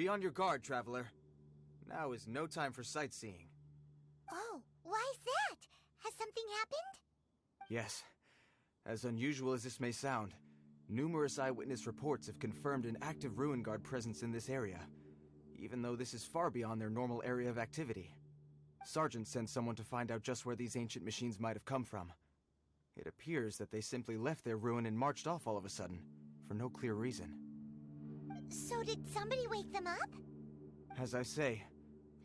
Be on your guard, traveler. Now is no time for sightseeing. Oh, why's that? Has something happened? Yes. As unusual as this may sound, numerous eyewitness reports have confirmed an active Ruin Guard presence in this area, even though this is far beyond their normal area of activity. Sergeant sent someone to find out just where these ancient machines might have come from. It appears that they simply left their ruin and marched off all of a sudden, for no clear reason. So did somebody wake them up? As I say,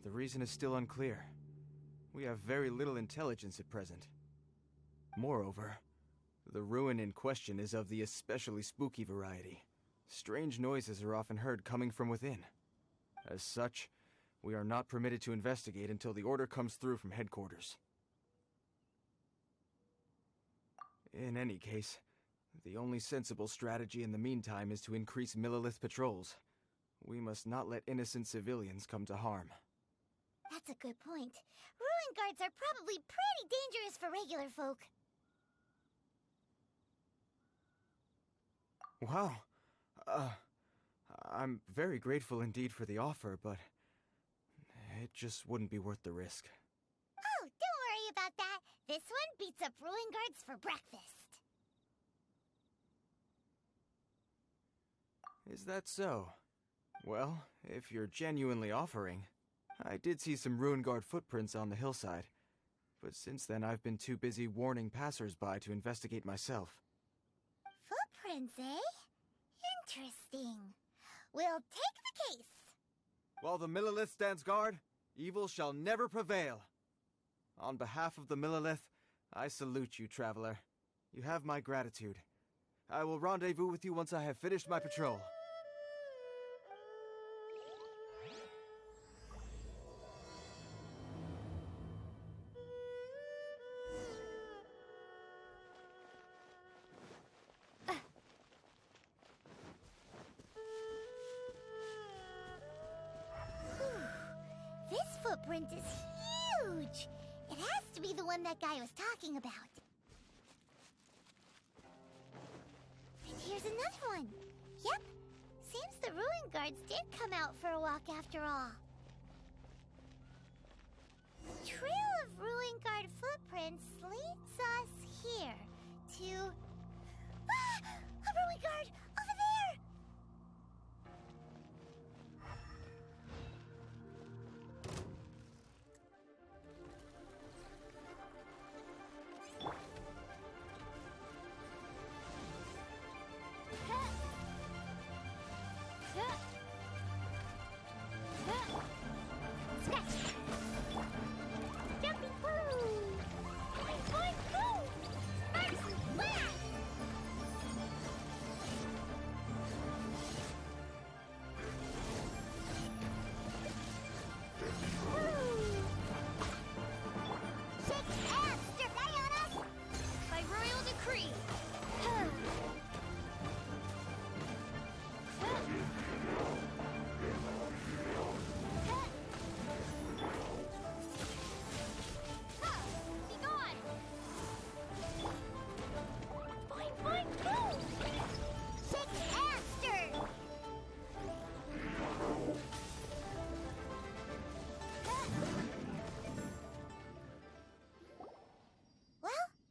the reason is still unclear. We have very little intelligence at present. Moreover, the ruin in question is of the especially spooky variety. Strange noises are often heard coming from within. As such, we are not permitted to investigate until the order comes through from headquarters. In any case, the only sensible strategy in the meantime is to increase Millilith patrols. We must not let innocent civilians come to harm. That's a good point. Ruin guards are probably pretty dangerous for regular folk. Wow. I'm very grateful indeed for the offer, but it just wouldn't be worth the risk. Oh, don't worry about that. This one beats up ruin guards for breakfast. Is that so? Well, if you're genuinely offering, I did see some Ruin Guard footprints on the hillside, but since then I've been too busy warning passers-by to investigate myself. Footprints, eh? Interesting. We'll take the case. While the Millilith stands guard, evil shall never prevail. On behalf of the Millilith, I salute you, traveler. You have my gratitude. I will rendezvous with you once I have finished my patrol. This footprint is huge! It has to be the one that guy was talking about. And here's another one. Yep, seems the ruin guards did come out for a walk after all. The trail of ruin guard footprints leads us here to... Ah! A ruin guard! Over there!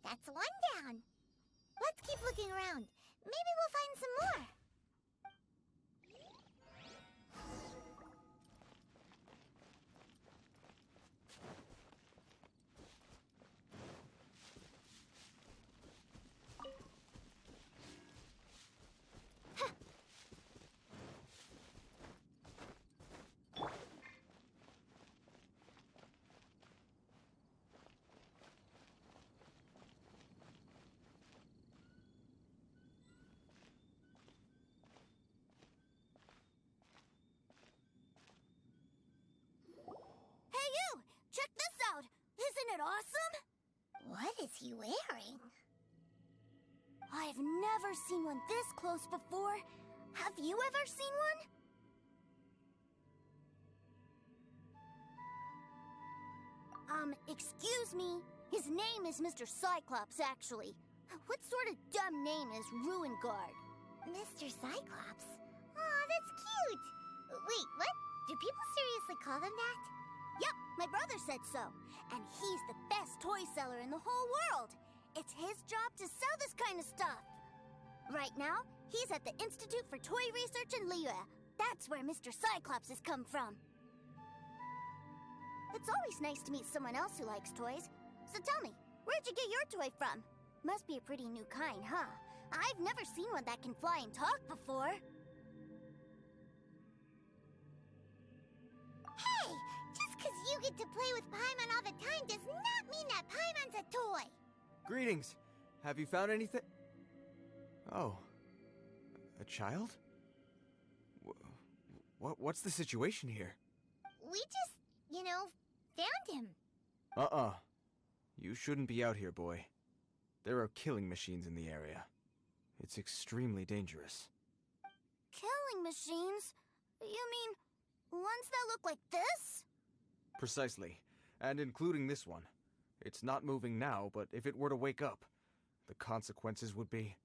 That's one down. Let's keep looking around. Maybe we'll find some more. Isn't it awesome? What is he wearing? I've never seen one this close before. Have you ever seen one? Excuse me. His name is Mr. Cyclops, actually. What sort of dumb name is Ruin Guard? Mr. Cyclops? Aw, that's cute. Wait, what? Do people seriously call them that? Yep, my brother said so. And he's the best toy seller in the whole world. It's his job to sell this kind of stuff. Right now, he's at the Institute for Toy Research in Liyue. That's where Mr. Cyclops has come from. It's always nice to meet someone else who likes toys. So tell me, where'd you get your toy from? Must be a pretty new kind, huh? I've never seen one that can fly and talk before. Hey! Just because you get to play with Paimon all the time does not mean that Paimon's a toy! Greetings. Have you found anything? Oh. A child? What's the situation here? We just, found him. Uh-uh. You shouldn't be out here, boy. There are killing machines in the area. It's extremely dangerous. Killing machines? You mean ones that look like this? Precisely. And including this one. It's not moving now, but if it were to wake up, the consequences would be...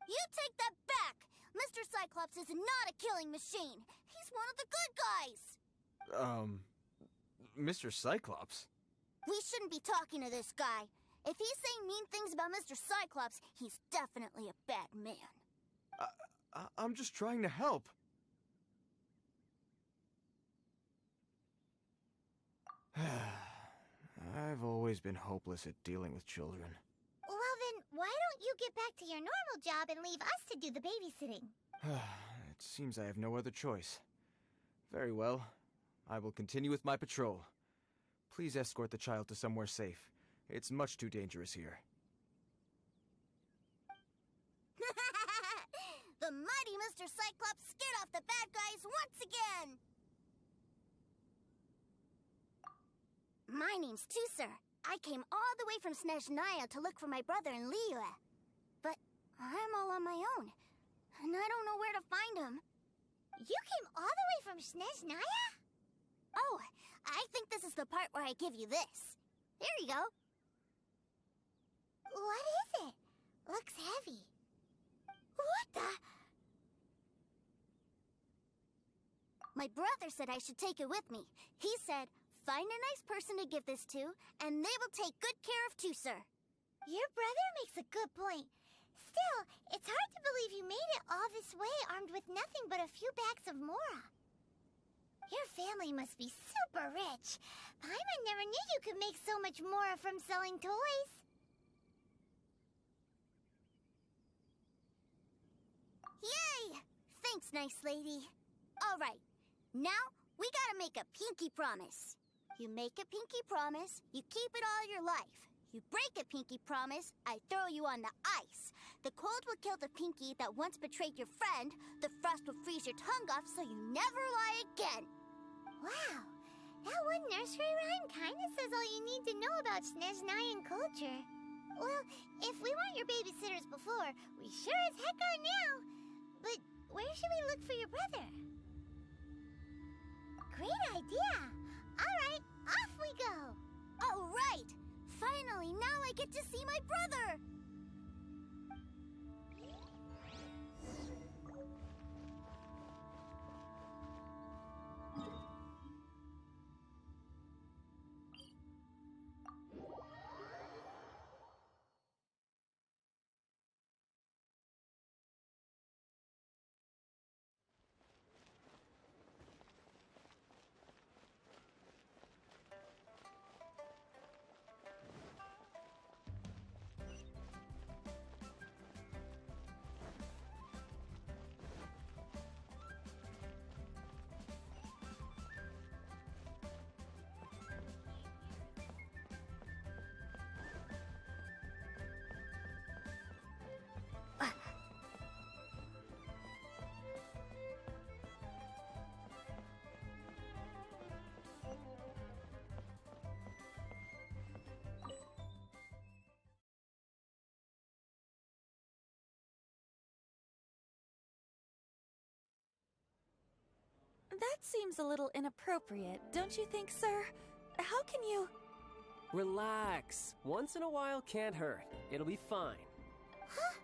You take that back! Mr. Cyclops is not a killing machine. He's one of the good guys. Mr. Cyclops? We shouldn't be talking to this guy. If he's saying mean things about Mr. Cyclops, he's definitely a bad man. I'm just trying to help. I've always been hopeless at dealing with children. Well then, why don't you get back to your normal job and leave us to do the babysitting? It seems I have no other choice. Very well. I will continue with my patrol. Please escort the child to somewhere safe. It's much too dangerous here. The mighty Mr. Cyclops scared off the bad guys once again! My name's Tusser. I came all the way from Snezhnaya to look for my brother in Liyue. But I'm all on my own, and I don't know where to find him. You came all the way from Snezhnaya? Oh, I think this is the part where I give you this. Here you go. What is it? Looks heavy. What the? My brother said I should take it with me. He said, find a nice person to give this to, and they will take good care of Tusser. Your brother makes a good point. Still, it's hard to believe you made it all this way armed with nothing but a few bags of Mora. Your family must be super rich. Paimon never knew you could make so much Mora from selling toys. Yay! Thanks, nice lady. All right, now we gotta make a pinky promise. You make a pinky promise, you keep it all your life. You break a pinky promise, I throw you on the ice. The cold will kill the pinky that once betrayed your friend. The frost will freeze your tongue off so you never lie again. Wow, that one nursery rhyme kinda says all you need to know about Snezhnayan culture. Well, if we weren't your babysitters before, we sure as heck are now. But where should we look for your brother? Great idea! Alright, off we go! All right! Finally, now I get to see my brother! That seems a little inappropriate, don't you think, sir? How can you... Relax. Once in a while can't hurt. It'll be fine. Huh?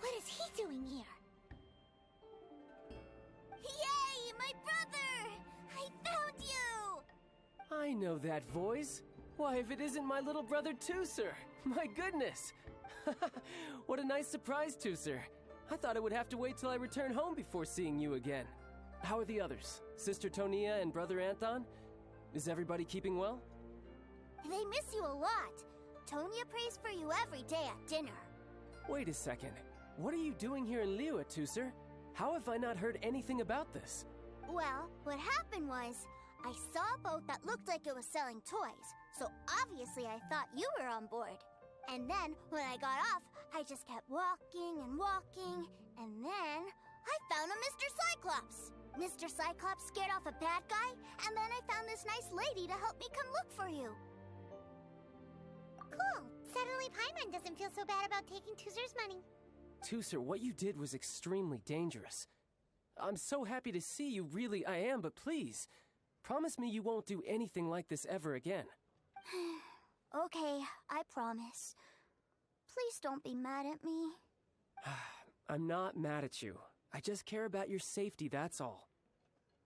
What is he doing here? Yay! my brother! I found you! I know that voice. Why, if it isn't my little brother Tooser! My goodness! What a nice surprise, Tooser. I thought I would have to wait till I return home before seeing you again. How are the others? Sister Tonia and Brother Anton? Is everybody keeping well? They miss you a lot. Tonia prays for you every day at dinner. Wait a second. What are you doing here in Liyue, Tooser? How have I not heard anything about this? Well, what happened was, I saw a boat that looked like it was selling toys, so obviously I thought you were on board. And then, when I got off, I just kept walking and walking, and then I found a Mr. Cyclops. Mr. Cyclops scared off a bad guy, and then I found this nice lady to help me come look for you. Cool. Suddenly Paimon doesn't feel so bad about taking Tooser's money. Tooser, what you did was extremely dangerous. I'm so happy to see you, really I am, but please, promise me you won't do anything like this ever again. Okay, I promise. Please don't be mad at me. I'm not mad at you. I just care about your safety, that's all.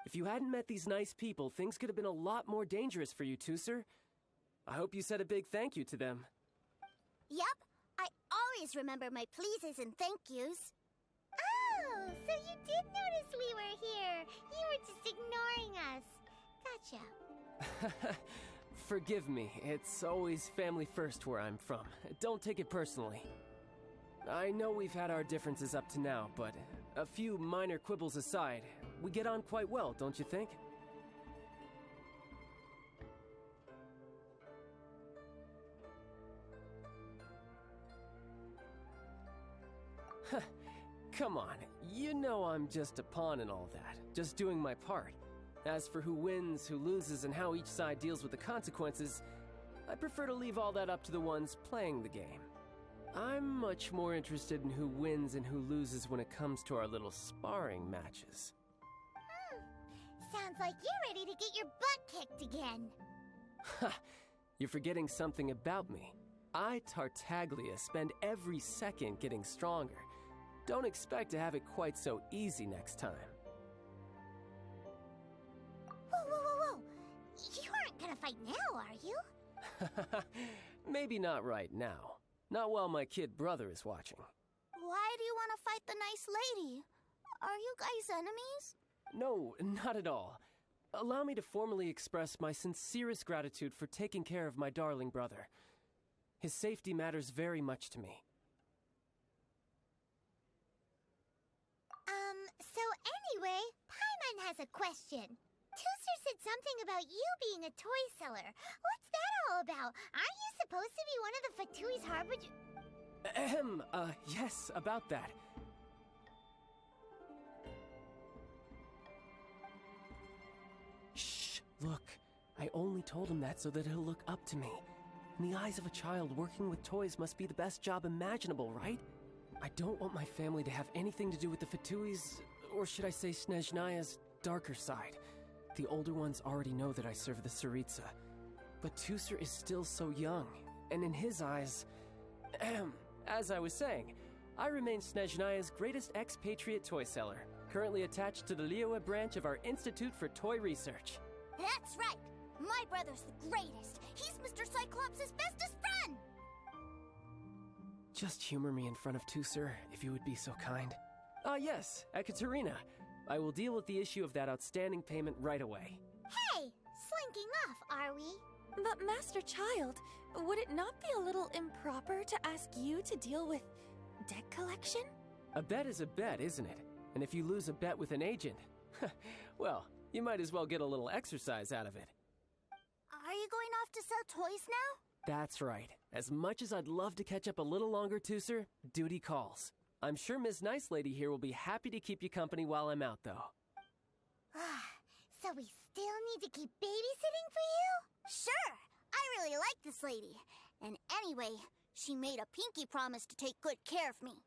If you hadn't met these nice people, things could have been a lot more dangerous for you, Tooser. I hope you said a big thank you to them. Yep, I always remember my pleases and thank yous. Oh, so you did notice we were here. You were just ignoring us. Gotcha. Forgive me, it's always family first where I'm from. Don't take it personally. I know we've had our differences up to now, but a few minor quibbles aside, we get on quite well, don't you think? Come on, you know I'm just a pawn and all that, just doing my part. As for who wins, who loses, and how each side deals with the consequences, I prefer to leave all that up to the ones playing the game. I'm much more interested in who wins and who loses when it comes to our little sparring matches. Sounds like you're ready to get your butt kicked again. Ha! You're forgetting something about me. I, Tartaglia, spend every second getting stronger. Don't expect to have it quite so easy next time. Whoa. You aren't gonna fight now, are you? Maybe not right now. Not while my kid brother is watching. Why do you want to fight the nice lady? Are you guys enemies? No, not at all. Allow me to formally express my sincerest gratitude for taking care of my darling brother. His safety matters very much to me. So anyway, Paimon has a question. Tooser said something about you being a toy seller. What's that all about? Aren't you supposed to be one of the Fatui's harbinger? Yes, about that. Shh, look. I only told him that so that he'll look up to me. In the eyes of a child, working with toys must be the best job imaginable, right? I don't want my family to have anything to do with the Fatui's, or should I say Snezhnaya's, darker side. The older ones already know that I serve the Tsaritsa. But Tooser is still so young, and in his eyes... as I was saying, I remain Snezhnaya's greatest expatriate toy seller, currently attached to the Liyue branch of our Institute for Toy Research. That's right! My brother's the greatest! He's Mr. Cyclops' bestest friend! Just humor me in front of Tooser, if you would be so kind. Yes, Ekaterina. I will deal with the issue of that outstanding payment right away. Hey, slinking off, are we? But Master Childe, would it not be a little improper to ask you to deal with debt collection? A bet is a bet, isn't it? And if you lose a bet with an agent, well, you might as well get a little exercise out of it. Are you going off to sell toys now? That's right. As much as I'd love to catch up a little longer, Tooser, duty calls. I'm sure Miss Nice Lady here will be happy to keep you company while I'm out, though. So we still need to keep babysitting for you? Sure! I really like this lady. And anyway, she made a pinky promise to take good care of me.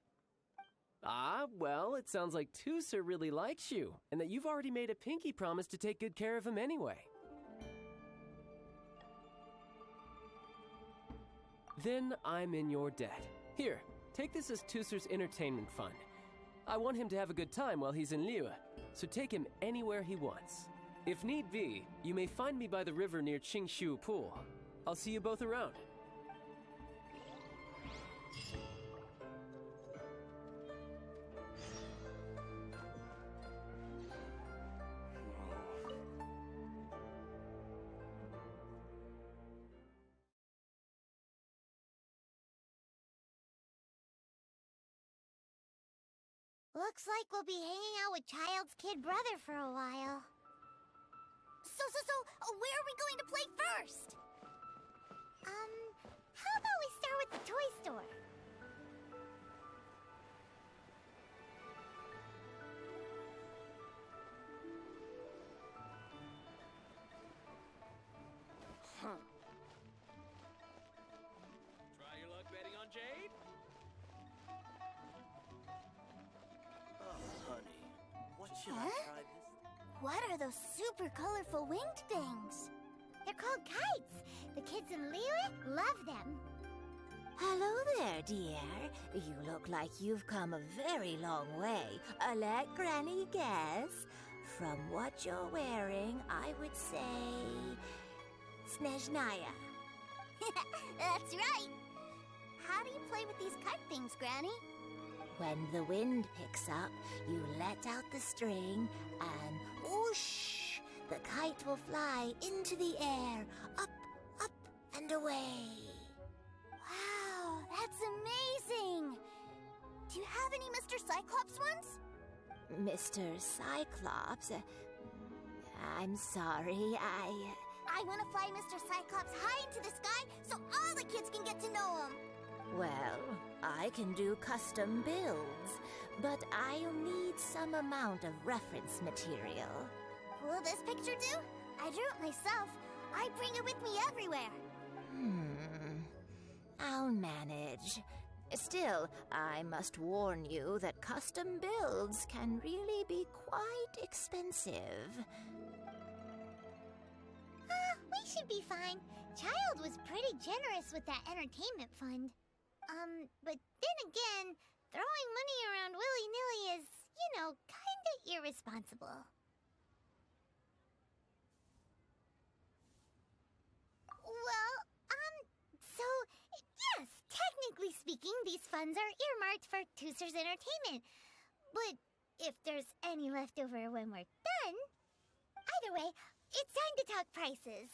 Ah, well, it sounds like Tooser really likes you, and that you've already made a pinky promise to take good care of him anyway. Then I'm in your debt. Here, take this as Tooser's entertainment fund. I want him to have a good time while he's in Liyue, so take him anywhere he wants. If need be, you may find me by the river near Qingshu Pool. I'll see you both around. Looks like we'll be hanging out with Childe's kid brother for a while. So, where are we going to play first? How about we start with the toy store? Try your luck betting on Jade? Oh, honey. What should I Huh? try this? What are those super colorful winged things? They're called kites. The kids in Liyue love them. Hello there, dear. You look like you've come a very long way. Let Granny guess. From what you're wearing, I would say... Snezhnaya. That's right. How do you play with these kite things, Granny? When the wind picks up, you let out the string and whoosh! The kite will fly into the air, up, up, and away. Wow, that's amazing. Do you have any Mr. Cyclops ones? Mr. Cyclops, I'm sorry, I want to fly Mr. Cyclops high into the sky so all the kids can get to know him. Well, I can do custom builds, but I'll need some amount of reference material. Will this picture do? I drew it myself. I bring it with me everywhere. I'll manage. Still, I must warn you that custom builds can really be quite expensive. We should be fine. Childe was pretty generous with that entertainment fund. But then again, throwing money around willy-nilly is, kinda irresponsible. Well, so, yes, technically speaking, these funds are earmarked for Tooster's entertainment. But if there's any left over when we're done... Either way, it's time to talk prices.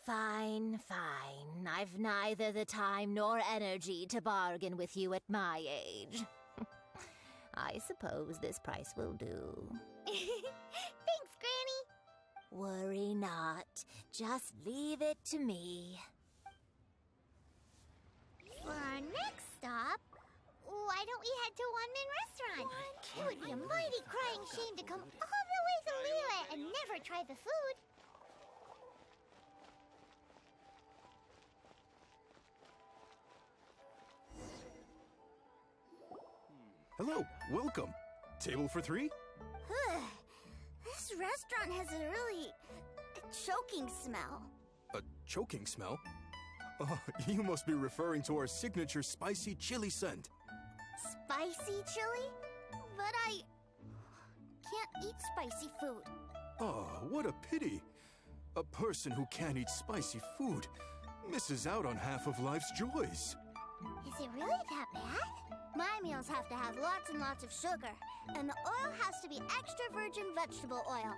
Fine, fine. I've neither the time nor energy to bargain with you at my age. I suppose this price will do. Thanks, Granny. Worry not. Just leave it to me. For our next stop, why don't we head to One Man Restaurant? It would be a mighty crying shame to come all the way to Liyue and never try the food. Hello, welcome. Table for three? This restaurant has a really choking smell. A choking smell? Oh, you must be referring to our signature spicy chili scent. Spicy chili? But I can't eat spicy food. Oh, what a pity. A person who can't eat spicy food misses out on half of life's joys. Is it really that bad? My meals have to have lots and lots of sugar, and the oil has to be extra virgin vegetable oil.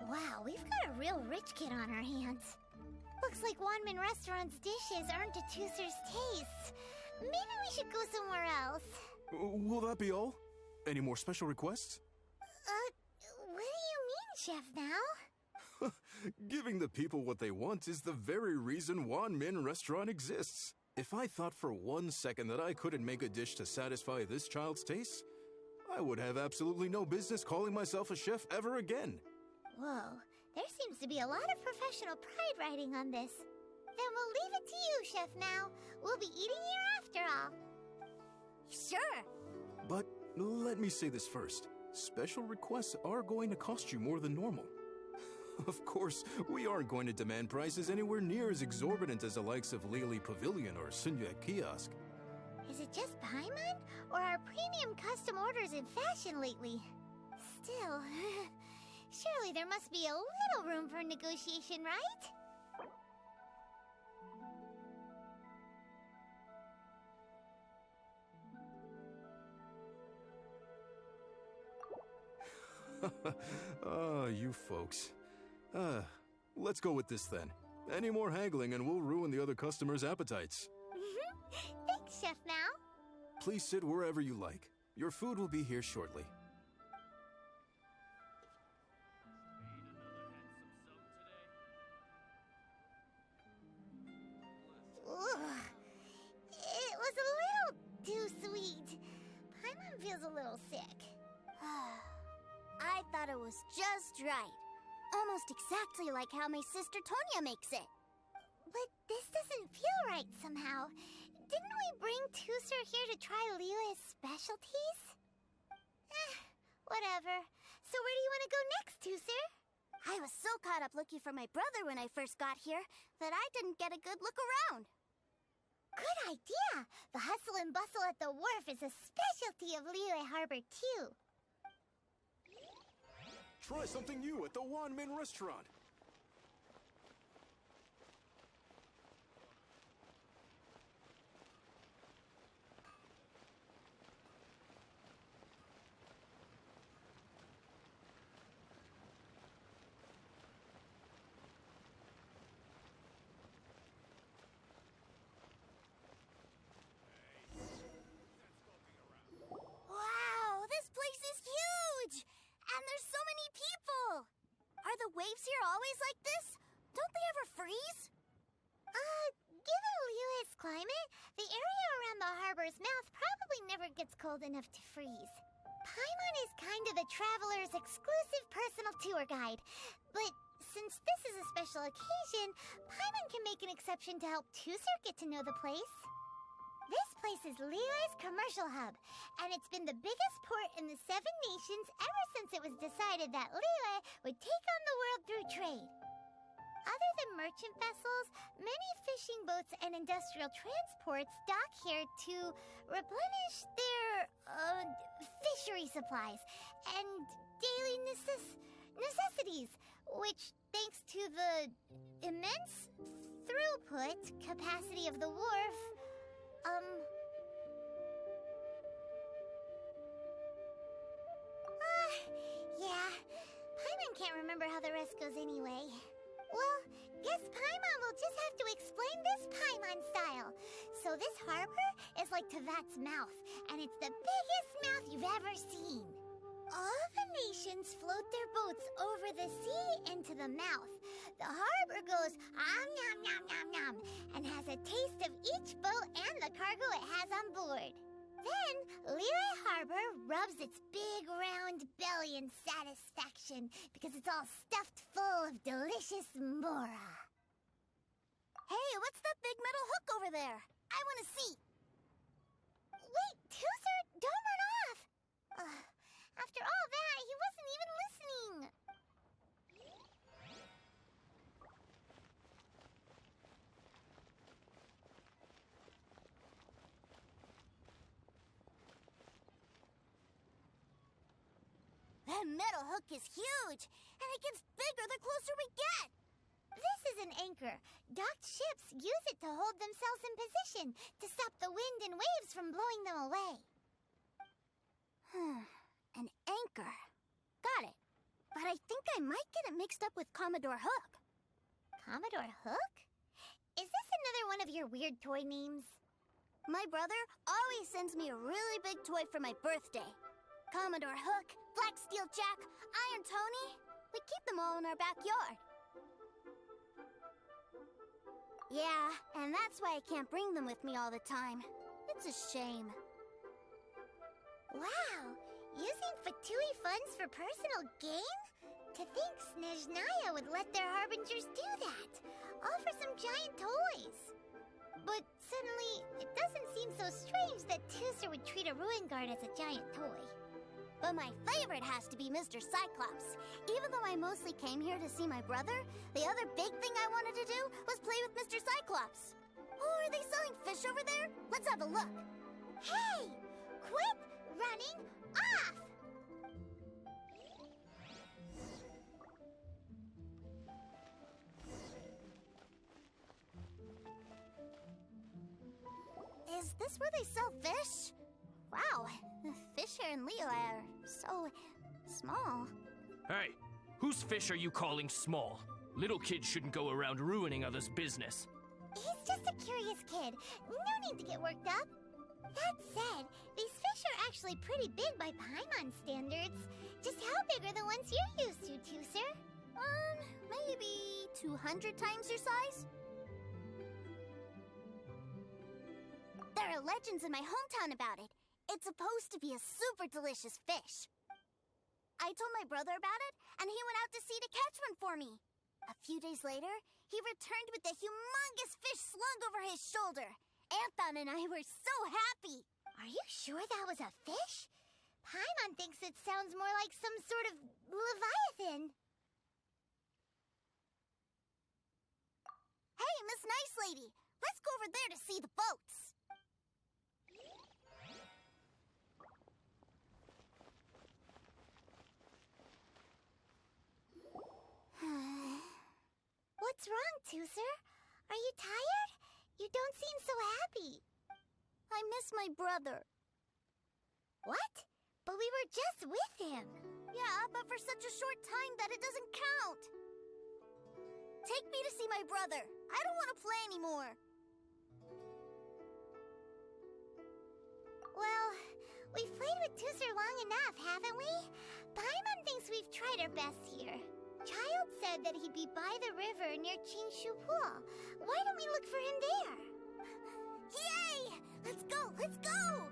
Wow, we've got a real rich kid on our hands. Looks like Wanman Restaurant's dishes aren't to Tooster's taste. Maybe we should go somewhere else. Will that be all? Any more special requests? What do you mean, Chef now? Giving the people what they want is the very reason Wan Min Restaurant exists. If I thought for 1 second that I couldn't make a dish to satisfy this child's taste, I would have absolutely no business calling myself a chef ever again. Whoa, there seems to be a lot of professional pride riding on this. Then we'll leave it to you, Chef Now. We'll be eating here after all. sure. But let me say this first. Special requests are going to cost you more than normal. Of course, we aren't going to demand prices anywhere near as exorbitant as the likes of Lily Pavilion or Sunya Kiosk. Is it just Paimon? Or are premium custom orders in fashion lately? Still, surely there must be a little room for negotiation, right? Ah, you folks. Let's go with this then. Any more haggling and we'll ruin the other customers' appetites. Thanks, Chef Mao. Please sit wherever you like. Your food will be here shortly. Ugh. It was a little too sweet. Paimon feels a little sick. I thought it was just right. Almost exactly like how my sister Tonya makes it. But this doesn't feel right somehow. Didn't we bring Tusser here to try Liyue's specialties? Whatever. So where do you want to go next, Tusser? I was so caught up looking for my brother when I first got here that I didn't get a good look around. Good idea! The hustle and bustle at the wharf is a specialty of Liyue Harbor, too. Try something new at the Wanmin restaurant. Wow, this place is huge! And there's so many people! Are the waves here always like this? Don't they ever freeze? Given Liyue's climate, the area around the harbor's mouth probably never gets cold enough to freeze. Paimon is kind of the traveler's exclusive personal tour guide, but since this is a special occasion, Paimon can make an exception to help Tusser get to know the place. This place is Liyue's commercial hub, and it's been the biggest port in the Seven Nations ever since it was decided that Liyue would take on the world through trade. Other than merchant vessels, many fishing boats and industrial transports dock here to replenish their, fishery supplies and daily necessities, which, thanks to the immense throughput capacity of the wharf, yeah. Paimon can't remember how the rest goes anyway. Well, guess Paimon will just have to explain this Paimon style. So this harbor is like Tevat's mouth, and it's the biggest mouth you've ever seen. All the nations float their boats over the sea into the mouth. The harbor goes nom nom nom nom and has a taste of each boat and the cargo it has on board. Then, Liyue Harbor rubs its big round belly in satisfaction because it's all stuffed full of delicious mora. Hey, what's that big metal hook over there? I want to see. Wait, Tusser, don't run off! After all that, he wasn't even listening. That metal hook is huge, and it gets bigger the closer we get. This is an anchor. Docked ships use it to hold themselves in position to stop the wind and waves from blowing them away. An anchor. Got it. But I think I might get it mixed up with Commodore Hook. Commodore Hook? Is this another one of your weird toy names? My brother always sends me a really big toy for my birthday. Commodore Hook, Black Steel Jack, Iron Tony. We keep them all in our backyard. Yeah, and that's why I can't bring them with me all the time. It's a shame. Wow! Using Fatui funds for personal gain? To think Snezhnaya would let their harbingers do that, all for some giant toys. But suddenly, it doesn't seem so so strange that Tooser would treat a ruin guard as a giant toy. But my favorite has to be Mr. Cyclops. Even though I mostly came here to see my brother, the other big thing I wanted to do was play with Mr. Cyclops. Oh, are they selling fish over there? Let's have a look. Hey! Quit running off! Is this where they sell fish? Wow, the fish here in Leo are so small. Hey, whose fish are you calling small? Little kids shouldn't go around ruining others' business. He's just a curious kid. No need to get worked up. That said, these fish are actually pretty big by Paimon standards. Just how big are the ones you're used to, Tooser? Maybe 200 times your size? There are legends in my hometown about it. It's supposed to be a super delicious fish. I told my brother about it, and he went out to sea to catch one for me. A few days later, he returned with a humongous fish slung over his shoulder. Anton and I were so happy. Are you sure that was a fish? Paimon thinks it sounds more like some sort of leviathan. Hey, Miss Nice Lady, let's go over there to see the boats. What's wrong, Tooser? Are you tired? You don't seem so happy. I miss my brother. What? But we were just with him. Yeah, but for such a short time that it doesn't count. Take me to see my brother. I don't want to play anymore. Well, we've played with Tooser long enough, haven't we? Paimon thinks we've tried our best here. Childe said that he'd be by the river near Qingshu Pool. Why don't we look for him there? Yay! Let's go! Let's go!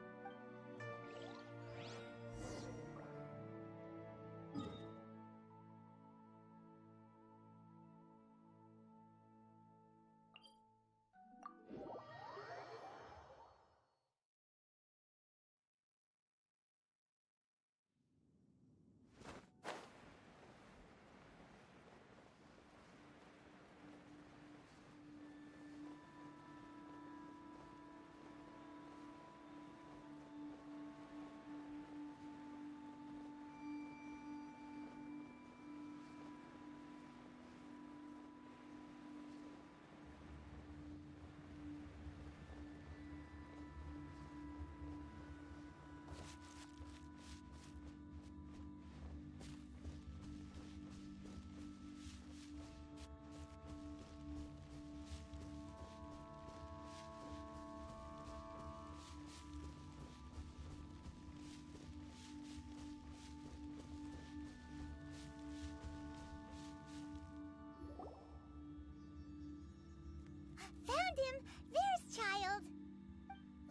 Found him! There's Childe!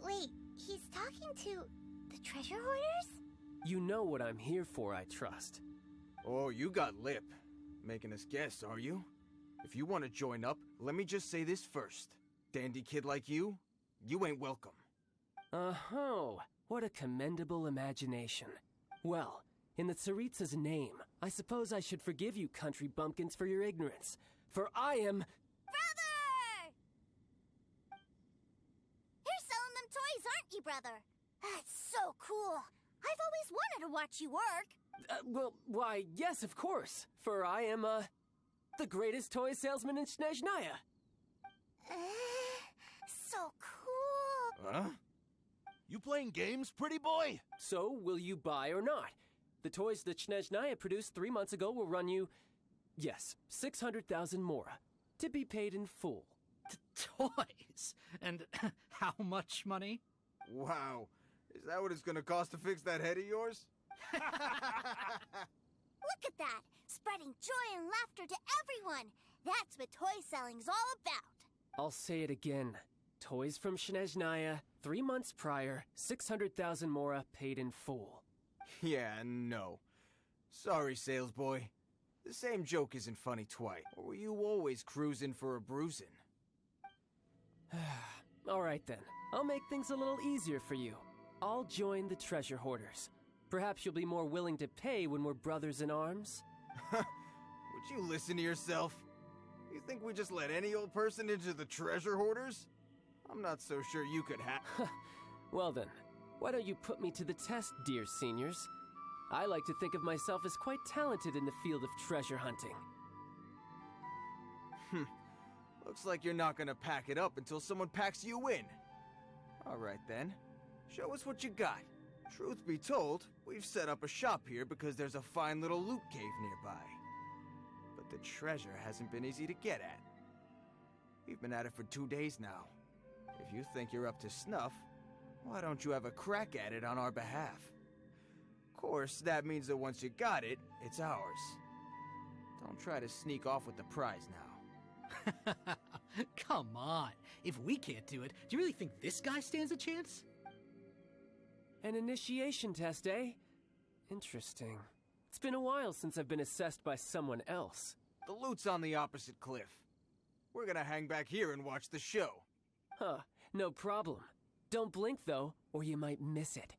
Wait, he's talking to the treasure hoarders? You know what I'm here for, I trust. Oh, you got lip. Making us guess, are you? If you want to join up, let me just say this first. Dandy kid like you ain't welcome. Oh, what a commendable imagination. Well, in the Tsaritsa's name, I suppose I should forgive you country bumpkins for your ignorance. For I am... Brother! You're selling them toys, aren't you, brother? That's so cool. I've always wanted to watch you work. Well, why, yes, of course. For I am, the greatest toy salesman in Snezhnaya. So cool. Huh? You playing games, pretty boy? So, will you buy or not? The toys that Snezhnaya produced 3 months ago will run you, yes, 600,000 mora, to be paid in full. Toys? And how much money? Wow. Is that what it's gonna cost to fix that head of yours? Look at that! Spreading joy and laughter to everyone! That's what toy selling's all about! I'll say it again. Toys from Snezhnaya, 3 months prior, 600,000 mora paid in full. Yeah, no. Sorry, sales boy. The same joke isn't funny twice. Or were you always cruising for a bruising? All right then. I'll make things a little easier for you. I'll join the treasure hoarders. Perhaps you'll be more willing to pay when we're brothers in arms? Would you listen to yourself? You think we just let any old person into the treasure hoarders? I'm not so sure you could Well then, why don't you put me to the test, dear seniors? I like to think of myself as quite talented in the field of treasure hunting. Looks like you're not gonna pack it up until someone packs you in. Alright then, show us what you got. Truth be told, we've set up a shop here because there's a fine little loot cave nearby. But the treasure hasn't been easy to get at. We've been at it for 2 days now. If you think you're up to snuff, why don't you have a crack at it on our behalf? Of course, that means that once you got it, it's ours. Don't try to sneak off with the prize now. Come on. If we can't do it, do you really think this guy stands a chance? An initiation test, eh? Interesting. It's been a while since I've been assessed by someone else. The loot's on the opposite cliff. We're gonna hang back here and watch the show. Huh, no problem. Don't blink though, or you might miss it.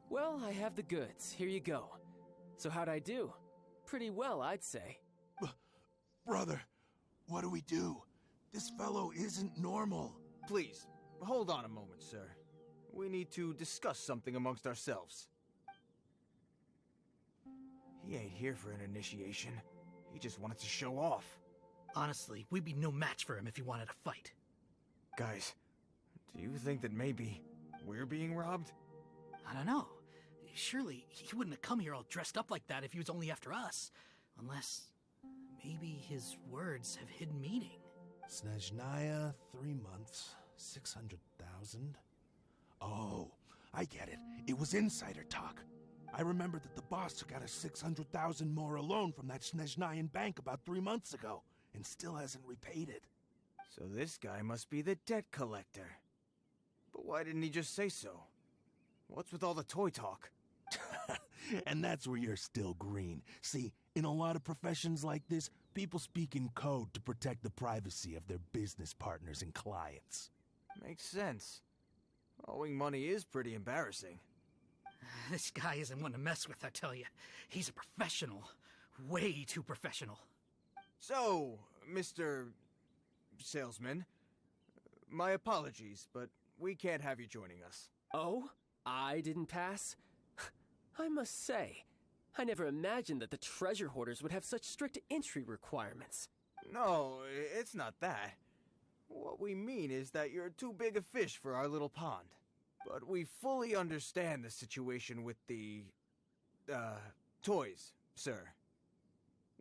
Well, I have the goods. Here you go. So how'd I do? Pretty well, I'd say. Brother, what do we do? This fellow isn't normal. Please, hold on a moment, sir. We need to discuss something amongst ourselves. He ain't here for an initiation. He just wanted to show off. Honestly, we'd be no match for him if he wanted to fight. Guys, do you think that maybe we're being robbed? I don't know. Surely he wouldn't have come here all dressed up like that if he was only after us. Unless maybe his words have hidden meaning. Snezhnaya, 3 months, 600,000. Oh, I get it. It was insider talk. I remember that the boss took out a 600,000 more loan from that Snezhnayan bank about 3 months ago, and still hasn't repaid it. So this guy must be the debt collector. But why didn't he just say so? What's with all the toy talk? And that's where you're still green. See, in a lot of professions like this, people speak in code to protect the privacy of their business partners and clients. Makes sense. Owing money is pretty embarrassing. This guy isn't one to mess with, I tell you. He's a professional. Way too professional. So, Mr. Salesman, my apologies, but we can't have you joining us. Oh? I didn't pass? I must say, I never imagined that the treasure hoarders would have such strict entry requirements. No, it's not that. What we mean is that you're too big a fish for our little pond. But we fully understand the situation with the, toys, sir.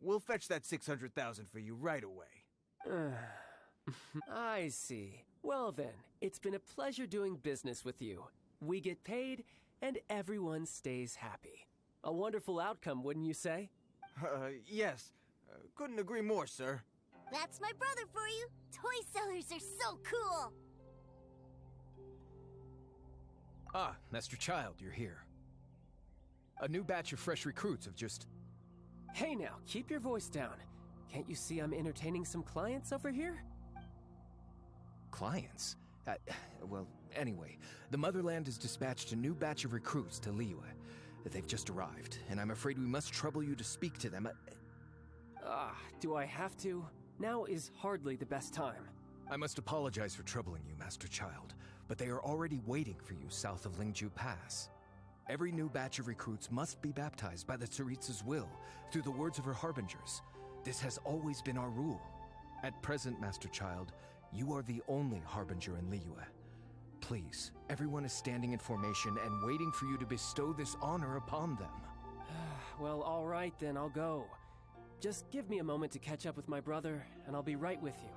We'll fetch that 600,000 for you right away. I see. Well then, it's been a pleasure doing business with you. We get paid, and everyone stays happy. A wonderful outcome, wouldn't you say? Yes. Couldn't agree more, sir. That's my brother for you. Toy sellers are so cool. Ah, Master Childe, you're here. A new batch of fresh recruits have just... Hey now, keep your voice down. Can't you see I'm entertaining some clients over here? Clients? Well, anyway, the Motherland has dispatched a new batch of recruits to Liyue. They've just arrived, and I'm afraid we must trouble you to speak to them. Do I have to? Now is hardly the best time. I must apologize for troubling you, Master Childe, but they are already waiting for you south of Lingju Pass. Every new batch of recruits must be baptized by the Tsaritsa's will, through the words of her harbingers. This has always been our rule. At present, Master Childe, you are the only harbinger in Liyue. Please, everyone is standing in formation and waiting for you to bestow this honor upon them. Well, all right then, I'll go. Just give me a moment to catch up with my brother, and I'll be right with you.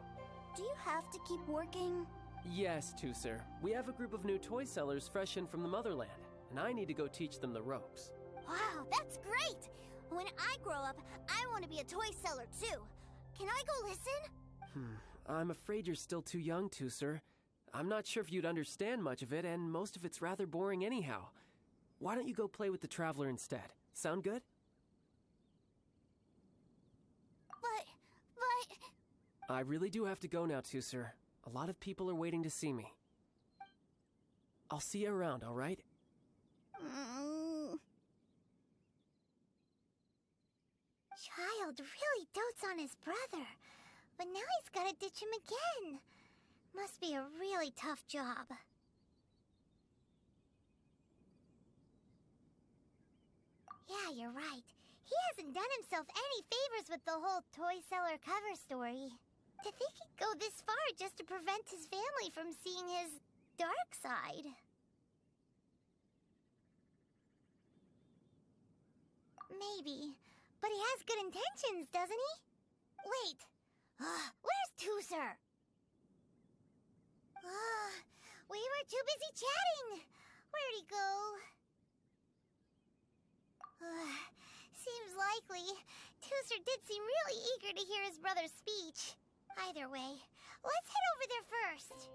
Do you have to keep working? Yes, Tusser. We have a group of new toy sellers fresh in from the Motherland, and I need to go teach them the ropes. Wow, that's great! When I grow up, I want to be a toy seller too. Can I go listen? I'm afraid you're still too young, Tusser. I'm not sure if you'd understand much of it, and most of it's rather boring anyhow. Why don't you go play with the Traveler instead? Sound good? But... I really do have to go now, Tusser. A lot of people are waiting to see me. I'll see you around, all right? Childe really dotes on his brother, but now he's gotta ditch him again. Must be a really tough job. Yeah, you're right. He hasn't done himself any favors with the whole toy seller cover story. To think he'd go this far just to prevent his family from seeing his dark side. Maybe. But he has good intentions, doesn't he? Wait. Where's Tusser? We were too busy chatting. Where'd he go? Seems likely. Tusser did seem really eager to hear his brother's speech. Either way, let's head over there first.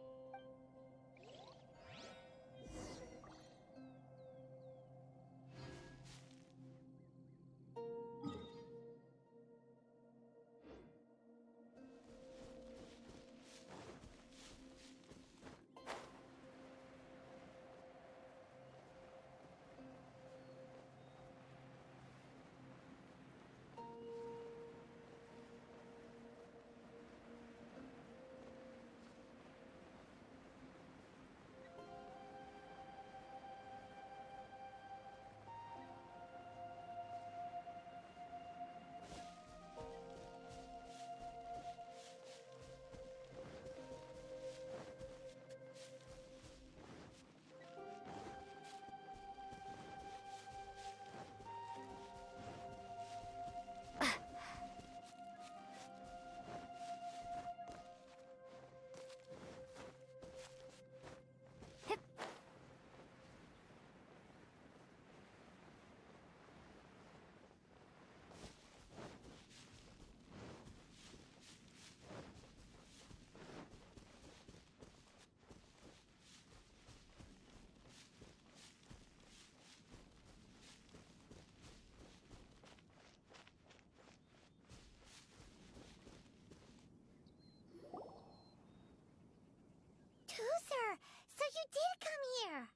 Tusser, so you did come here.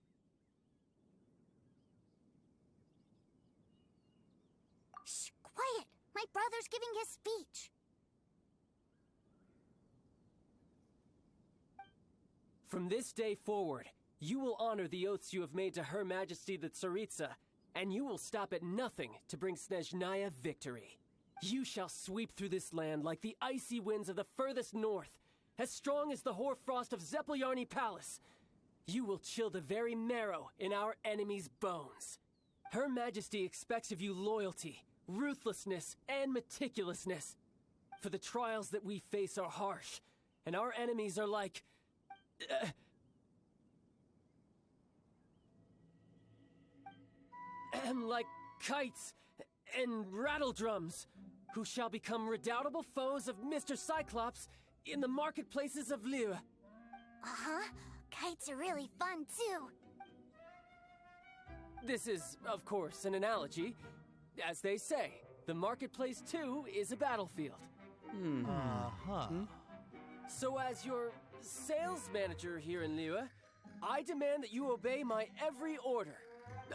Shh, quiet. My brother's giving his speech. From this day forward, you will honor the oaths you have made to Her Majesty the Tsaritsa, and you will stop at nothing to bring Snezhnaya victory. You shall sweep through this land like the icy winds of the furthest north, as strong as the hoarfrost of Zeppeljärni Palace. You will chill the very marrow in our enemies' bones. Her Majesty expects of you loyalty, ruthlessness, and meticulousness. For the trials that we face are harsh, and our enemies are like... like kites and rattledrums, who shall become redoubtable foes of Mr. Cyclops in the marketplaces of Liyue. Uh-huh. Kites are really fun, too. This is, of course, an analogy. As they say, the marketplace, too, is a battlefield. So as your sales manager here in Liyue, I demand that you obey my every order.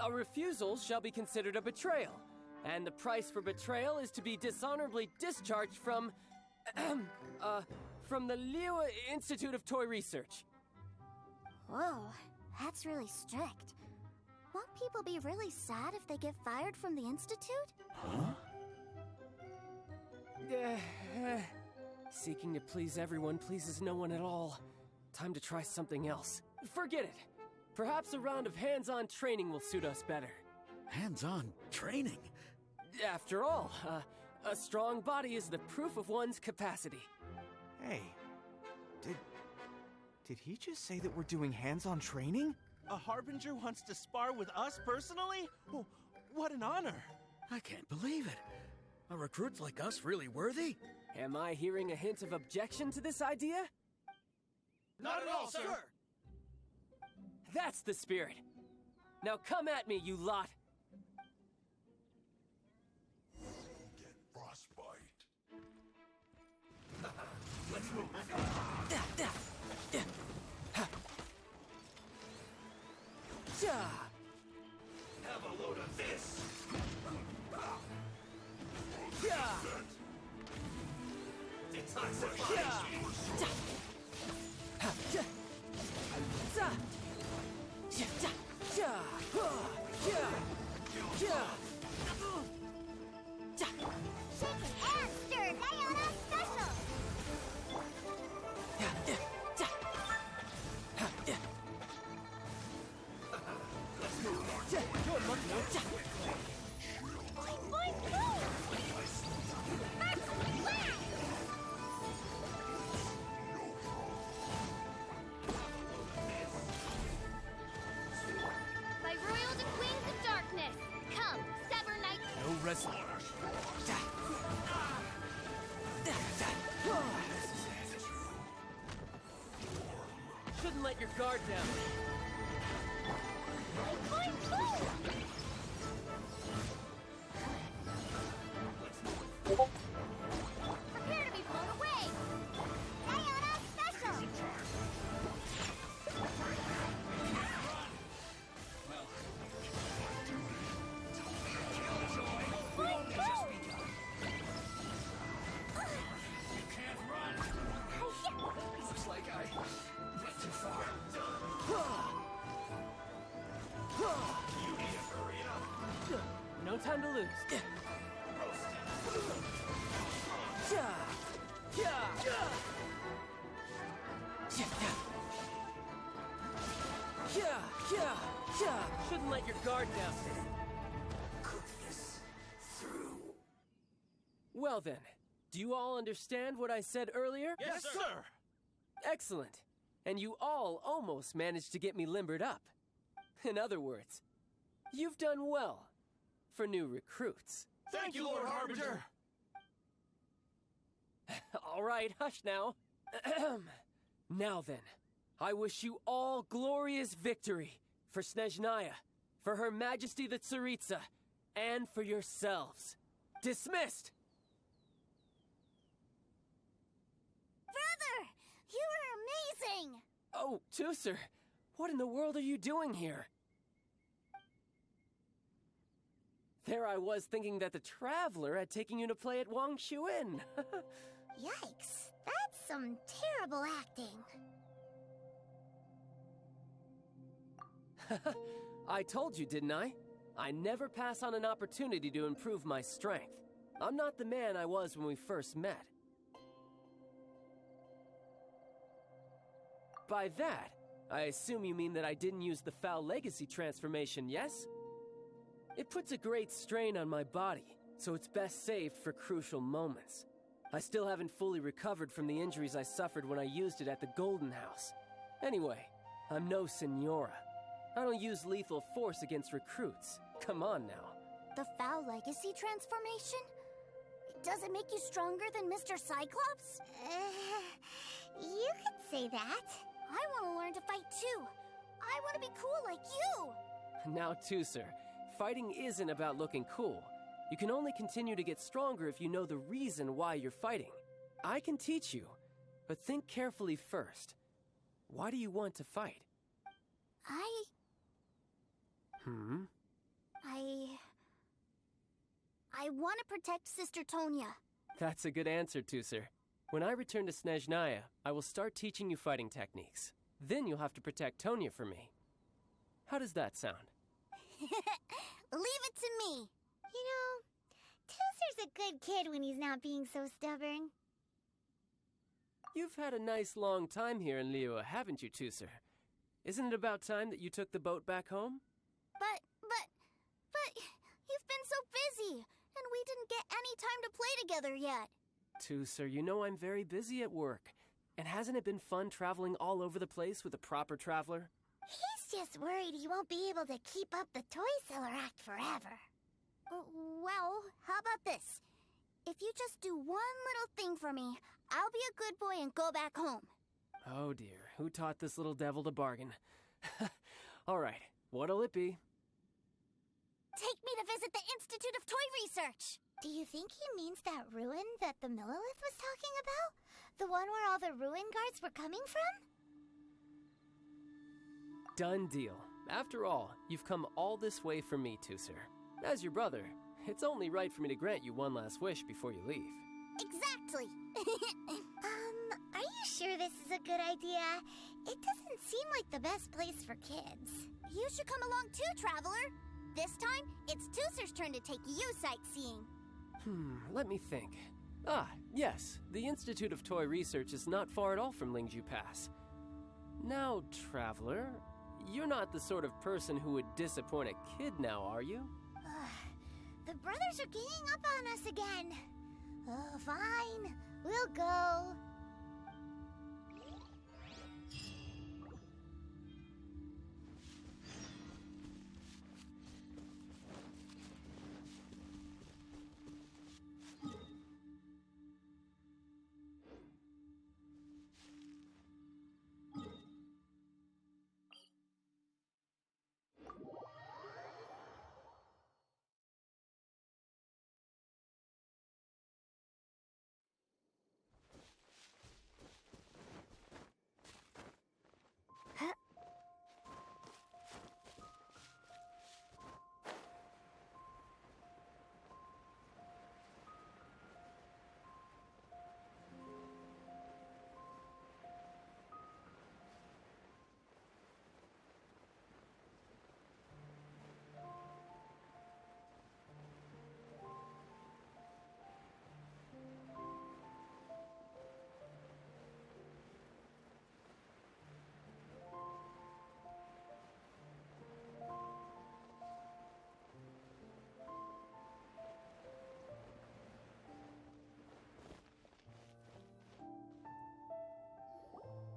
A refusal shall be considered a betrayal, and the price for betrayal is to be dishonorably discharged from the Liyue Institute of Toy Research. Whoa, that's really strict. Won't people be really sad if they get fired from the Institute? Seeking to please everyone pleases no one at all. Time to try something else. Forget it. Perhaps a round of hands-on training will suit us better. Hands-on training? After all, a strong body is the proof of one's capacity. Hey, did he just say that we're doing hands-on training? A Harbinger wants to spar with us personally? Oh, what an honor! I can't believe it. Are recruits like us really worthy? Am I hearing a hint of objection to this idea? Not at all, sir! That's the spirit. Now come at me, you lot. Get frostbite. Let's move. Have a load of this! Shaken and stirred, Ayana special! By royal wings of darkness, come, sever night. No wrestling. Shouldn't let your guard down. Prepare to be blown away. Ayana special! Looks like I went too far. You need to hurry up. No time to lose. Shouldn't let your guard down. Cook this through. Well then, do you all understand what I said earlier? Yes, sir! Excellent. And you all almost managed to get me limbered up. In other words, you've done well for new recruits. Thank you, Lord Harbinger! All right, hush now. Now then, I wish you all glorious victory for Snezhnaya, for Her Majesty the Tsaritsa, and for yourselves. Dismissed! Brother! You are amazing! Oh, Tusser, what in the world are you doing here? There I was thinking that the Traveler had taken you to play at Wang Shuin. Yikes, that's some terrible acting. I told you, didn't I? I never pass on an opportunity to improve my strength. I'm not the man I was when we first met. By that, I assume you mean that I didn't use the Foul Legacy transformation, yes? It puts a great strain on my body, so it's best saved for crucial moments. I still haven't fully recovered from the injuries I suffered when I used it at the Golden House. Anyway, I'm no Senora. I don't use lethal force against recruits. Come on now. The Foul Legacy transformation? Does it make you stronger than Mr. Cyclops? You could say that. I want to learn to fight too. I want to be cool like you. Now, Tusser, fighting isn't about looking cool. You can only continue to get stronger if you know the reason why you're fighting. I can teach you, but think carefully first. Why do you want to fight? I want to protect Sister Tonya. That's a good answer, Tusser. When I return to Snezhnaya, I will start teaching you fighting techniques. Then you'll have to protect Tonya for me. How does that sound? Leave it to me. You know, Tusser's a good kid when he's not being so stubborn. You've had a nice long time here in Liyue, haven't you, Tusser? Isn't it about time that you took the boat back home? But you've been so busy, and we didn't get any time to play together yet. Tusser, you know I'm very busy at work. And hasn't it been fun traveling all over the place with a proper traveler? He's just worried he won't be able to keep up the toy seller act forever. Well, how about this? If you just do one little thing for me, I'll be a good boy and go back home. Oh dear, who taught this little devil to bargain? All right, what'll it be? Take me to visit the Institute of Toy Research. Do you think he means that ruin that the Millilith was talking about? The one where all the ruin guards were coming from? Done deal. After all, you've come all this way for me, Tusser. As your brother, it's only right for me to grant you one last wish before you leave. Exactly. Are you sure this is a good idea? It doesn't seem like the best place for kids. You should come along too, Traveler. This time, it's Tusser's turn to take you sightseeing. Let me think. Yes, the Institute of Toy Research is not far at all from Lingju Pass. Now, Traveler, you're not the sort of person who would disappoint a kid now, are you? The brothers are ganging up on us again. Oh, fine. We'll go.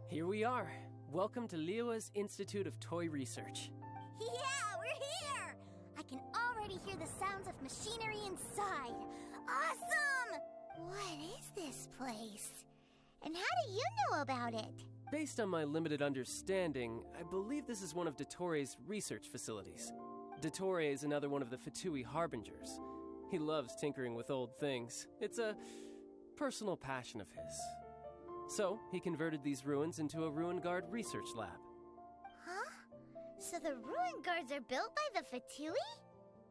Here we are. Welcome to Liyue's Institute of Toy Research. Yeah, we're here! I can already hear the sounds of machinery inside. Awesome! What is this place? And how do you know about it? Based on my limited understanding, I believe this is one of Dottoro's research facilities. Dottore is another one of the Fatui Harbingers. He loves tinkering with old things. It's a personal passion of his. So, he converted these ruins into a Ruin Guard research lab. Huh? So the ruin guards are built by the Fatui?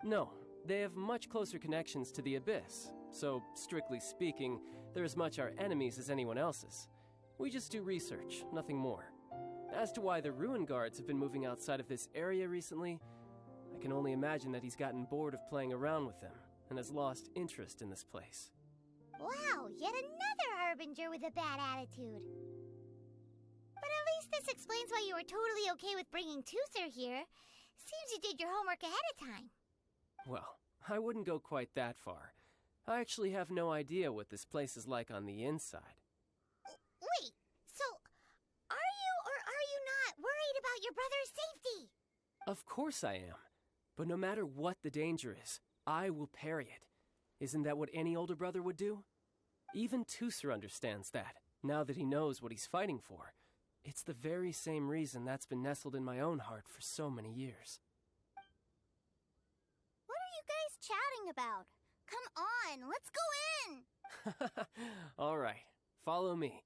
No, they have much closer connections to the Abyss. So, strictly speaking, they're as much our enemies as anyone else's. We just do research, nothing more. As to why the Ruin Guards have been moving outside of this area recently, I can only imagine that he's gotten bored of playing around with them and has lost interest in this place. Wow, yet another Harbinger with a bad attitude. But at least this explains why you were totally okay with bringing Tusser here. Seems you did your homework ahead of time. Well, I wouldn't go quite that far. I actually have no idea what this place is like on the inside. Wait, so are you or are you not worried about your brother's safety? Of course I am. But no matter what the danger is, I will parry it. Isn't that what any older brother would do? Even Tusser understands that, now that he knows what he's fighting for. It's the very same reason that's been nestled in my own heart for so many years. What are you guys chatting about? Come on, let's go in! All right, Follow me.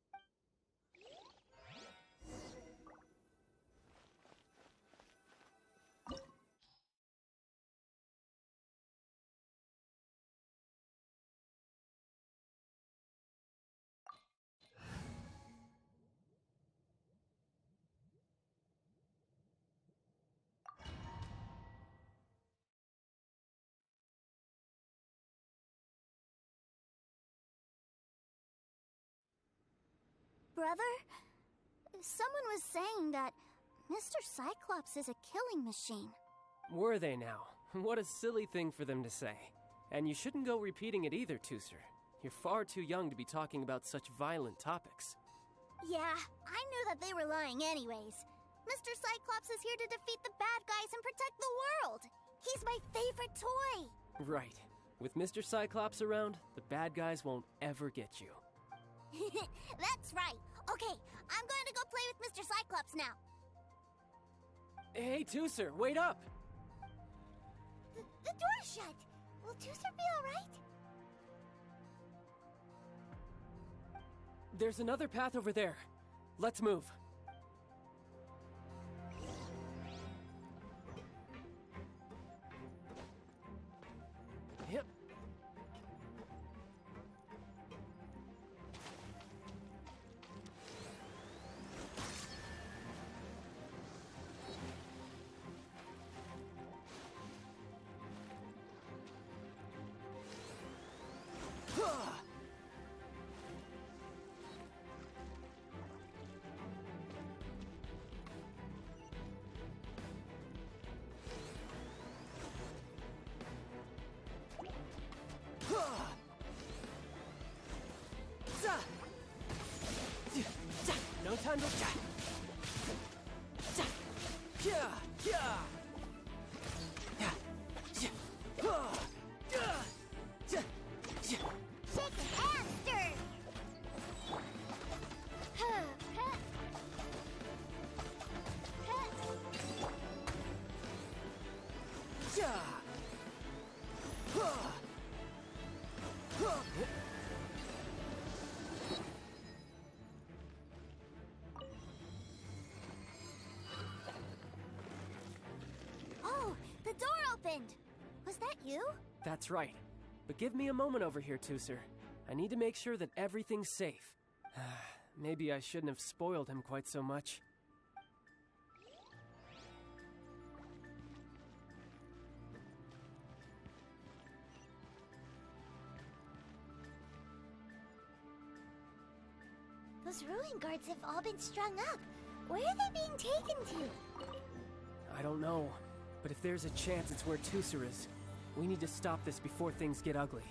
Brother, someone was saying that Mr. Cyclops is a killing machine. Were they now? What a silly thing for them to say. And you shouldn't go repeating it either, Tooser. You're far too young to be talking about such violent topics. Yeah, I knew that they were lying anyways. Mr. Cyclops is here to defeat the bad guys and protect the world. He's my favorite toy. Right. With Mr. Cyclops around, the bad guys won't ever get you. That's right. Okay, I'm going to go play with Mr. Cyclops now. Hey, Tooser, wait up! The door's shut. Will Tooser be alright? There's another path over there. Let's move. Yep. No time to... Shake the hamster! Oh, the door opened! Was that you? That's right. But give me a moment over here, Tooser. I need to make sure that everything's safe. Maybe I shouldn't have spoiled him quite so much. Those ruin guards have all been strung up. Where are they being taken to? I don't know, but if there's a chance it's where Tooser is, we need to stop this before things get ugly.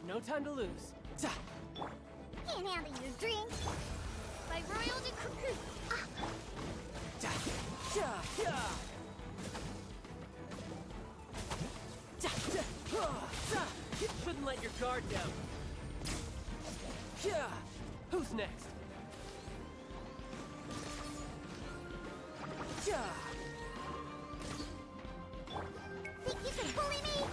No time to lose. Can't handle your drink. By royal decree. Shouldn't let your guard down. Who's next? Think you can bully me?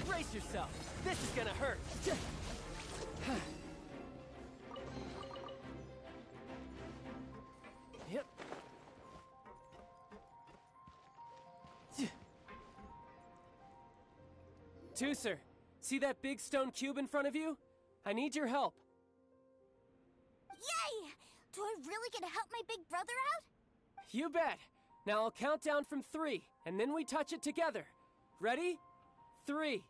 Brace yourself. This is gonna hurt. Yep. Tooser, see that big stone cube in front of you? I need your help. Yay! Do I really get to help my big brother out? You bet. Now I'll count down from 3, and then we touch it together. Ready? 3,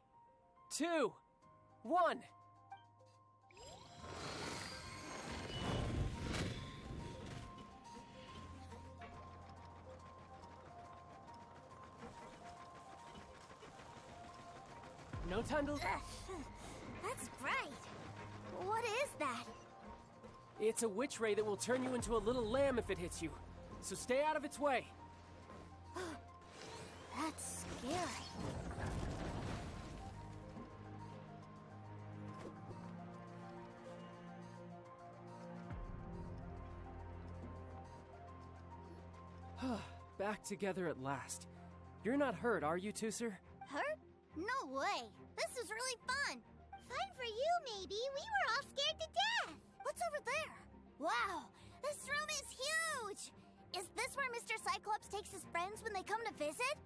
2, 1. No time to... That's bright. What is that? It's a witch ray that will turn you into a little lamb if it hits you. So stay out of its way. That's scary. Back together at last. You're not hurt, are you, Tooser? Hurt? No way. This is really fun. Fun for you, maybe. We were all scared to death. What's over there? Wow, this room is huge. Is this where Mr. Cyclops takes his friends when they come to visit?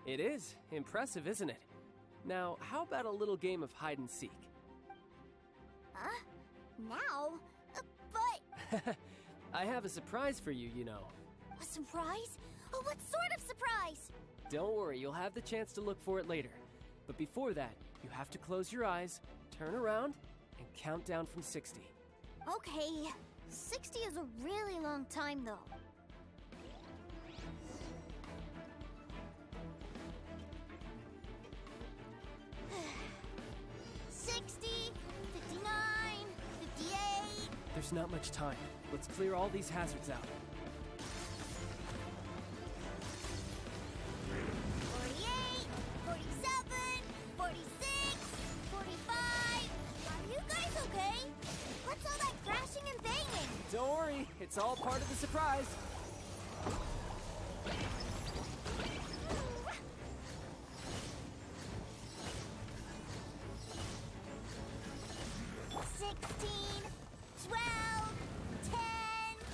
It is. Impressive, isn't it? Now, how about a little game of hide and seek? Huh? Now? But... I have a surprise for you, you know. A surprise? Oh, what sort of surprise? Don't worry, you'll have the chance to look for it later. But before that, you have to close your eyes, turn around, and count down from 60. Okay, 60 is a really long time, though. There's not much time. Let's clear all these hazards out. 48, 47, 46, 45. Are you guys okay? What's all that crashing and banging? Don't worry, it's all part of the surprise.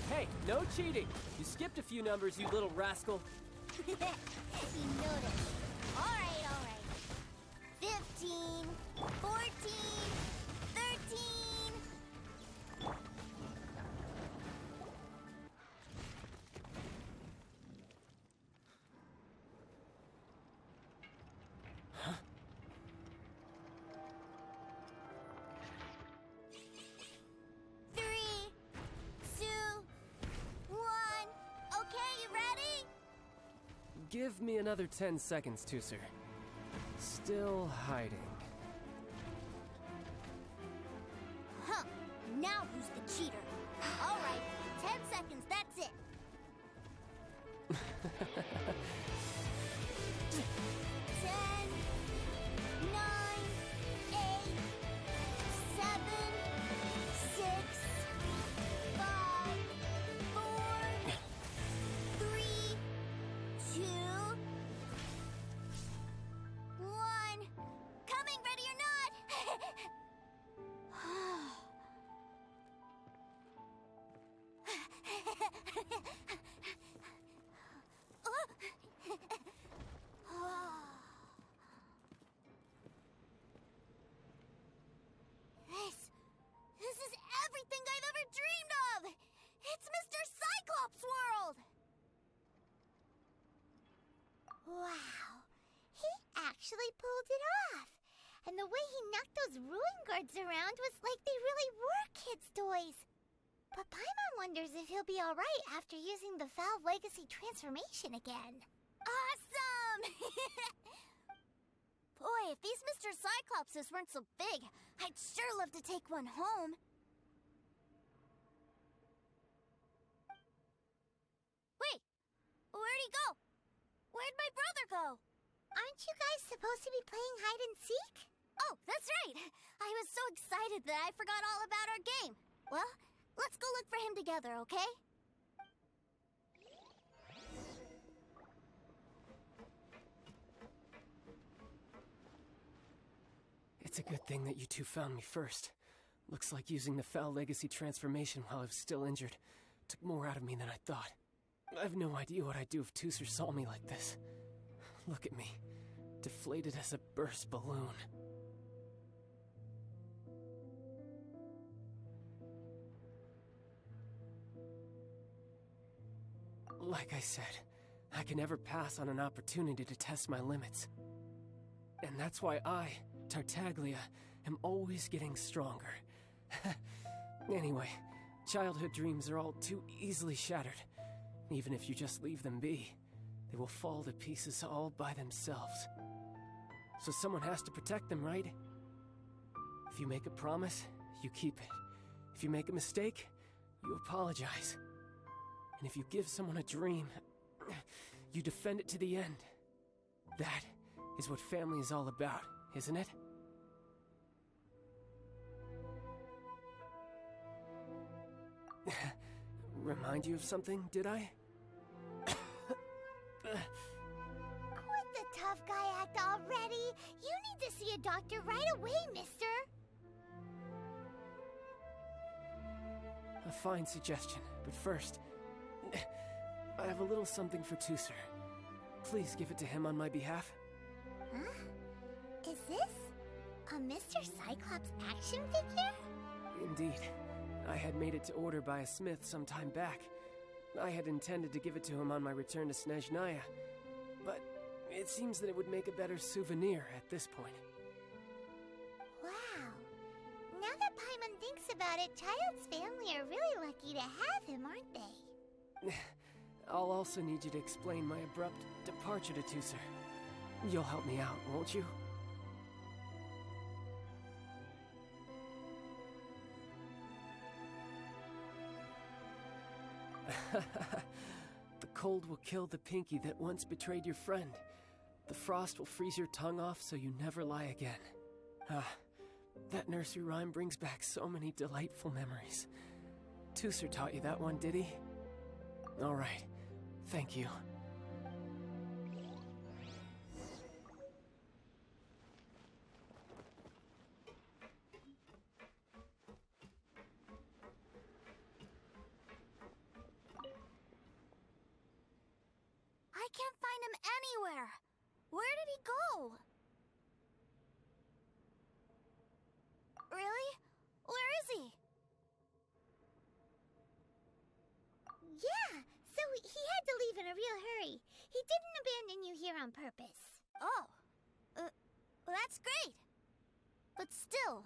Hey, no cheating! You skipped a few numbers, you little rascal. You noticed. All right. 15, 14, 13. Huh? Give me another 10 seconds, Tooser. Still hiding. Huh. Now who's the cheater? All right, 10 seconds, that's it. 10, 9, 8, 7, 6, 5, 4, 3, 2, 1. Coming, ready or not? This is everything I've ever dreamed of! It's Mr. Cyclops' world! Wow, he actually pulled it off. And the way he knocked those ruin guards around was like they really were kids' toys. But Paimon wonders if he'll be alright after using the Valve Legacy transformation again. Awesome! Boy, if these Mr. Cyclopses weren't so big, I'd sure love to take one home. Wait, where'd he go? Where'd my brother go? Aren't you guys supposed to be playing hide and seek? Oh, that's right! I was so excited that I forgot all about our game. Well, let's go look for him together, okay? It's a good thing that you two found me first. Looks like using the Foul Legacy transformation while I was still injured took more out of me than I thought. I have no idea what I'd do if Tooser saw me like this. Look at me, deflated as a burst balloon. Like I said, I can never pass on an opportunity to test my limits. And that's why I, Tartaglia, am always getting stronger. Anyway, childhood dreams are all too easily shattered. Even if you just leave them be, they will fall to pieces all by themselves. So someone has to protect them, right? If you make a promise, you keep it. If you make a mistake, you apologize. And if you give someone a dream, you defend it to the end. That is what family is all about, isn't it? Remind you of something, did I? Quit the tough guy act already. You need to see a doctor right away, mister. A fine suggestion, but first, I have a little something for Tooser. Please give it to him on my behalf. Huh? Is this a Mr. Cyclops action figure? Indeed. I had made it to order by a smith some time back. I had intended to give it to him on my return to Snezhnaya, but it seems that it would make a better souvenir at this point. Wow. Now that Paimon thinks about it, Childe's family are really lucky to have him, aren't they? I'll also need you to explain my abrupt departure to Tooser. You'll help me out, won't you? The cold will kill the pinky that once betrayed your friend. The frost will freeze your tongue off so you never lie again. That nursery rhyme brings back so many delightful memories. Tooser taught you that one, did he? All right. Thank you. I can't find him anywhere. Where did he go? Really? Where is he? Yeah, so he had to leave in a real hurry. He didn't abandon you here on purpose. Oh. Well, that's great. But still,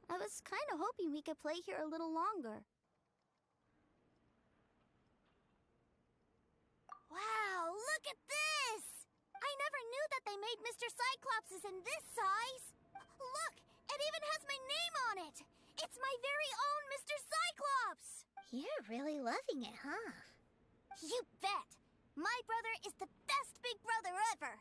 I was kind of hoping we could play here a little longer. Wow, look at this! I never knew that they made Mr. Cyclopses in this size! Look, it even has my name on it! It's my very own Mr. Cyclops! You're really loving it, huh? You bet! My brother is the best big brother ever!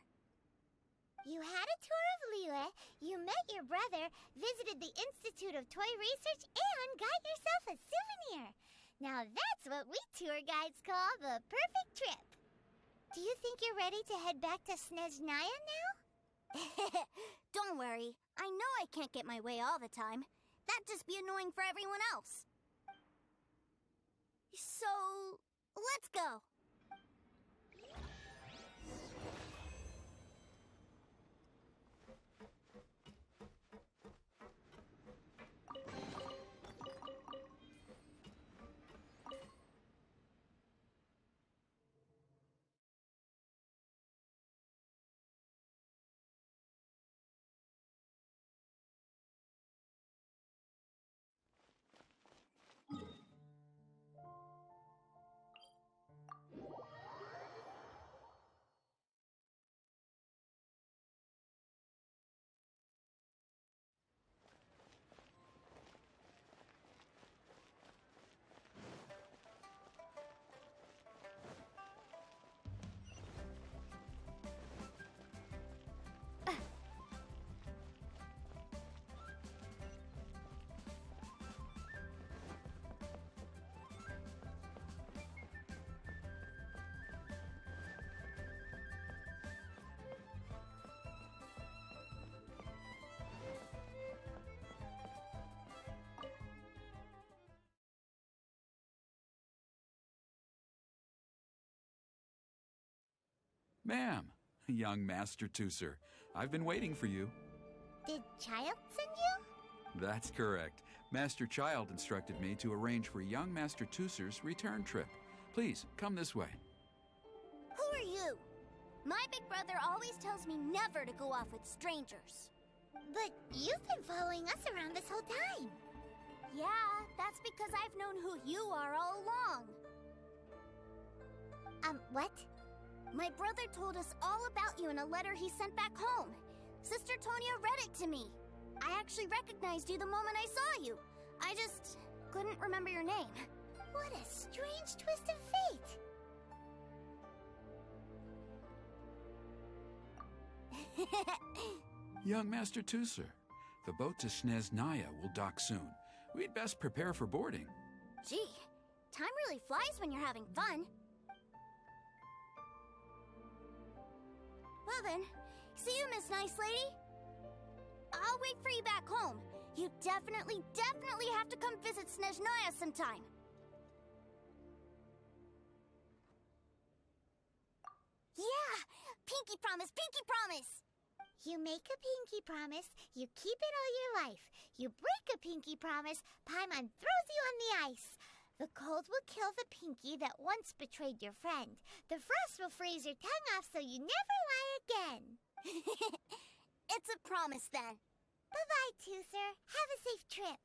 You had a tour of Liyue, you met your brother, visited the Institute of Toy Research, and got yourself a souvenir! Now that's what we tour guides call the perfect trip! Do you think you're ready to head back to Snezhnaya now? Don't worry. I know I can't get my way all the time. That'd just be annoying for everyone else. So, let's go. Ma'am, young Master Tooser, I've been waiting for you. Did Childe send you? That's correct. Master Childe instructed me to arrange for young Master Tooser's return trip. Please, come this way. My big brother always tells me never to go off with strangers. But you've been following us around this whole time. Yeah, that's because I've known who you are all along. What? My brother told us all about you in a letter he sent back home. Sister Tonya read it to me. I actually recognized you the moment I saw you. I just couldn't remember your name. What a strange twist of fate. Young Master Tusser, the boat to Snezhnaya will dock soon. We'd best prepare for boarding. Gee, time really flies when you're having fun. Well then, see you, Miss Nice Lady. I'll wait for you back home. You definitely have to come visit Snezhnaya sometime. Yeah! Pinky promise, pinky promise! You make a pinky promise, you keep it all your life. You break a pinky promise, Paimon throws you on the ice. The cold will kill the pinky that once betrayed your friend. The frost will freeze your tongue off so you never lie again. It's a promise then. Bye-bye, Tusser. Have a safe trip.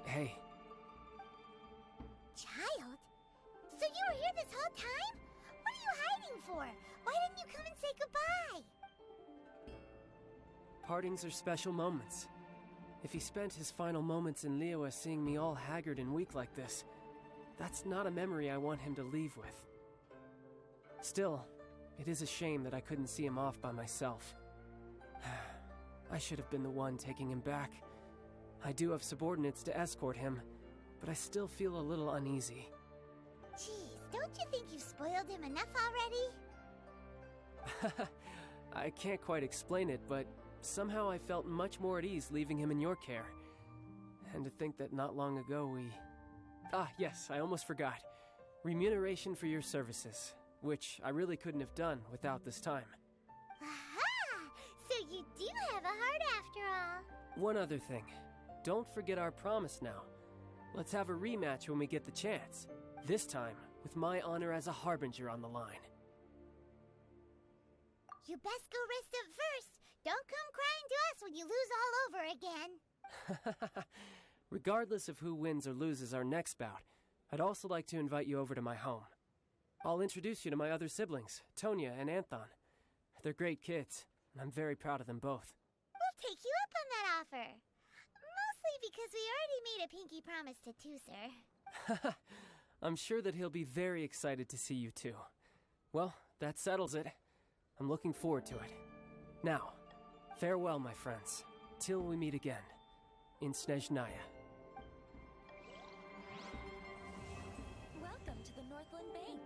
Hey. Child? So you were here this whole time? What are you hiding for? Why didn't you come and say goodbye? Partings are special moments. If he spent his final moments in Liyue seeing me all haggard and weak like this, that's not a memory I want him to leave with. Still, it is a shame that I couldn't see him off by myself. I should have been the one taking him back. I do have subordinates to escort him, but I still feel a little uneasy. Jeez, don't you think you spoiled him enough already? I can't quite explain it, but somehow I felt much more at ease leaving him in your care. And to think that not long ago we... Ah, yes, I almost forgot. Remuneration for your services, which I really couldn't have done without this time. Aha! So you do have a heart after all. One other thing. Don't forget our promise now. Let's have a rematch when we get the chance. This time, with my honor as a harbinger on the line. You best go rest up first. Don't come crying to us when you lose all over again. Regardless of who wins or loses our next bout, I'd also like to invite you over to my home. I'll introduce you to my other siblings, Tonya and Anthon. They're great kids, and I'm very proud of them both. We'll take you up on that offer. Mostly because we already made a pinky promise to Tusser. I'm sure that he'll be very excited to see you too. Well, that settles it. I'm looking forward to it. Now, farewell, my friends, till we meet again, in Snezhnaya. Welcome to the Northland Bank.